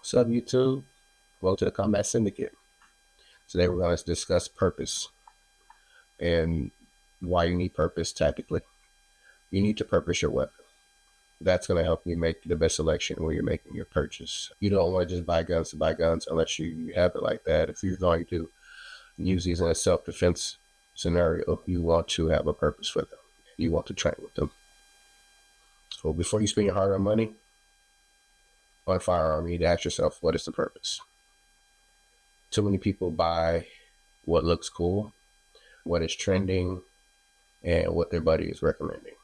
What's up, YouTube? Welcome to the Combat Syndicate. Today we're going to discuss purpose and why you need purpose tactically. You need to purpose your weapon. That's going to help you make the best selection when you're making your purchase. You don't want to just buy guns to buy guns unless you have it like that. If you're going to use these in a self-defense scenario, you want to have a purpose for them. You want to train with them. So before you spend your hard-earned money on a firearm, you need to ask yourself, what is the purpose? Too many people buy what looks cool, what is trending, and what their buddy is recommending.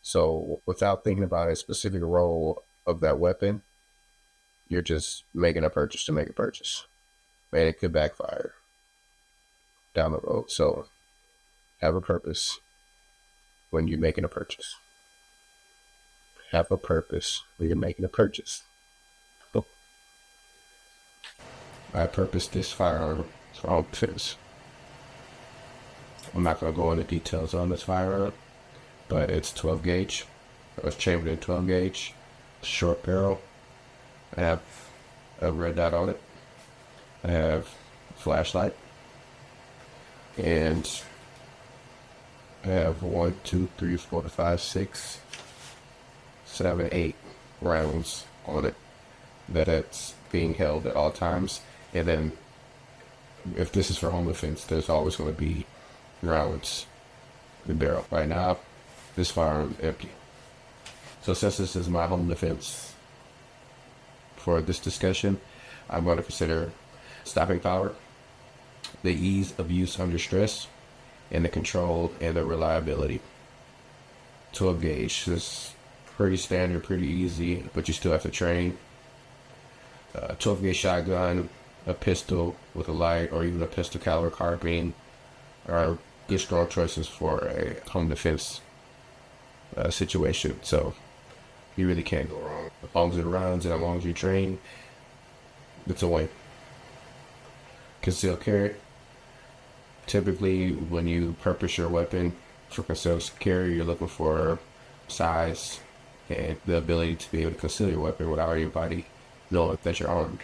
So without thinking about a specific role of that weapon, you're just making a purchase to make a purchase. And it could backfire down the road. So have a purpose when you're making a purchase. Have a purpose when you're making a purchase. I purposed this firearm for home defense. I'm not going to go into details on this firearm, but it's 12 gauge. It was chambered in 12 gauge, short barrel. I have a red dot on it. I have a flashlight. And I have 1, 2, 3, 4, 5, 6, 7, 8 rounds on it that's being held at all times. And then if this is for home defense, there's always going to be rounds in the barrel. Right now, this firearm is empty. So since this is my home defense, for this discussion, I'm going to consider stopping power, the ease of use under stress, and the control and the reliability. 12 gauge is pretty standard, pretty easy, but you still have to train. 12 gauge shotgun, a pistol with a light, or even a pistol caliber carbine are good strong choices for a home defense situation. So you really can't go wrong. As long as it runs and as long as you train, it's a win. Concealed carry. Typically, when you purpose your weapon for concealed carry, you're looking for size and the ability to be able to conceal your weapon without anybody knowing that you're armed.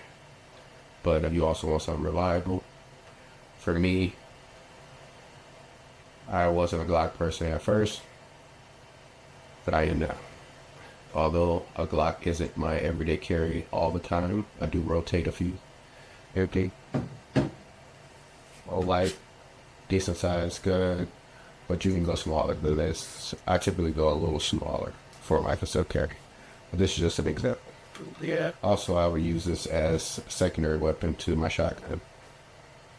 But you also want something reliable. For me, I wasn't a Glock person at first, but I am now. Although a Glock isn't my everyday carry all the time, I do rotate a few. Empty, all light, decent size gun, but you can go smaller than this. I typically go a little smaller for my concealed carry. But this is just an example. Yeah. Also, I would use this as a secondary weapon to my shotgun.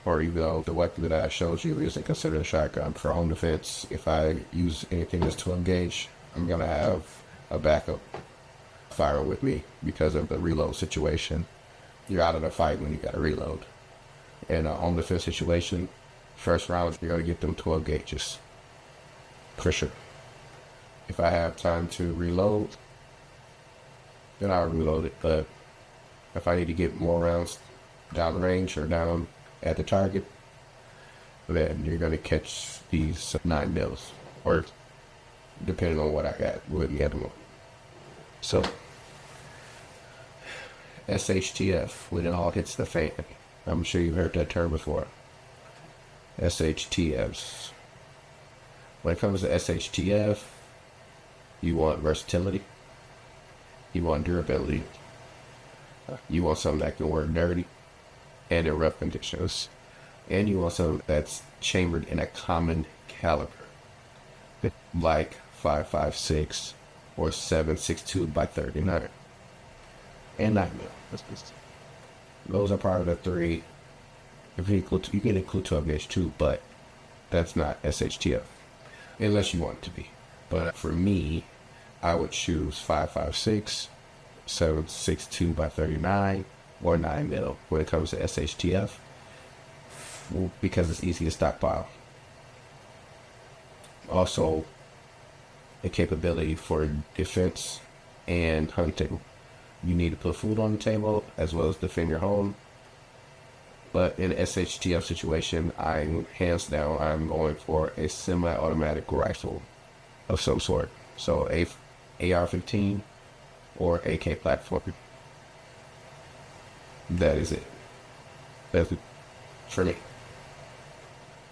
Or even though the weapon that I showed you isn't considered a shotgun for home defense, if I use anything that's 12 gauge, I'm going to have a backup firearm with me because of the reload situation. You're out of the fight when you got to reload. In a home defense situation, first round, you're going to get them 12 gauges. For sure. If I have time to reload, then I'll reload it. But if I need to get more rounds down the range or down at the target, then you're going to catch these 9 mils, or depending on what I got with the other one. So, SHTF, when it all hits the fan. I'm sure you've heard that term before. SHTFs. When it comes to SHTF, you want versatility. You want durability. You want something that can work dirty and in rough conditions. And you want something that's chambered in a common caliber, like 5.56 or 7.62 by 39 and 9mm. Those are part of the 3. If you include, you can include 12 gauge too, but that's not SHTF unless you want it to be. But for me, I would choose 5.56, 7.62 by 39, or 9mm when it comes to SHTF, because it's easy to stockpile. Also, a capability for defense and hunting. You need to put food on the table as well as defend your home. But in an SHTF situation, hands down, I'm going for a semi-automatic rifle of some sort. So AR-15 or AK platform. That is it. That's it for me.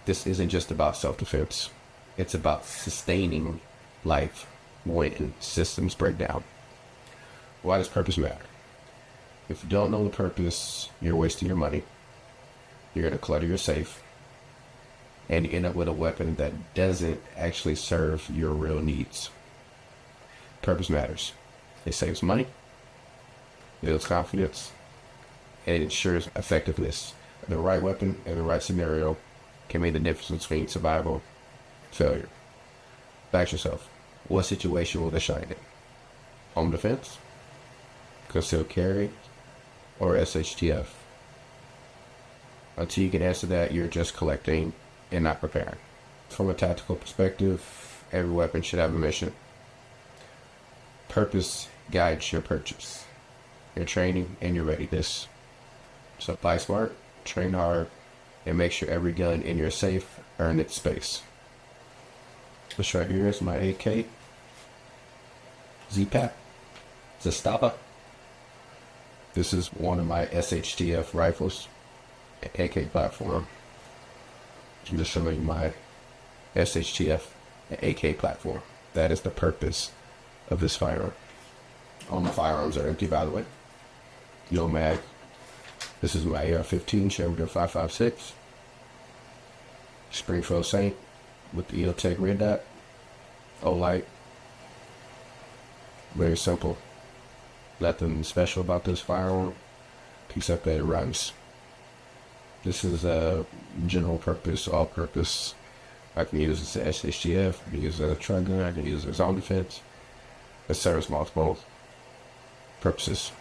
This isn't just about self-defense. It's about sustaining life when systems break down. Why does purpose matter? If you don't know the purpose, you're wasting your money. You're going to clutter your safe. And you end up with a weapon that doesn't actually serve your real needs. Purpose matters. It saves money, builds confidence, and it ensures effectiveness. The right weapon in the right scenario can make the difference between survival and failure. Ask yourself, what situation will this shine in? Home defense, concealed carry, or SHTF? Until you can answer that, you're just collecting and not preparing. From a tactical perspective, every weapon should have a mission. Purpose guides your purchase, your training, and your readiness. So buy smart, train hard, and make sure every gun in your safe earns its space. This right here is my AK Z-Pack Zastava. This is one of my SHTF rifles, AK platform. I'm just showing you my SHTF AK platform. That is the purpose of this firearm. All my firearms are empty, by the way. No mag. This is my AR-15 Chevrolet 5.56. Springfield Saint with the EOTech red dot. O-light. Very simple. Nothing special about this firearm, except that it runs. This is a general purpose, all purpose. I can use this as SHTF, I can use it as a truck gun, I can use it as own defense. It serves multiple purposes.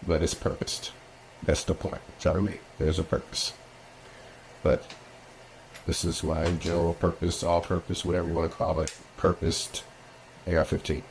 But it's purposed. That's the point. Sorry, me. There's a purpose. But this is why general purpose, all purpose, whatever you want to call it, purposed AR-15.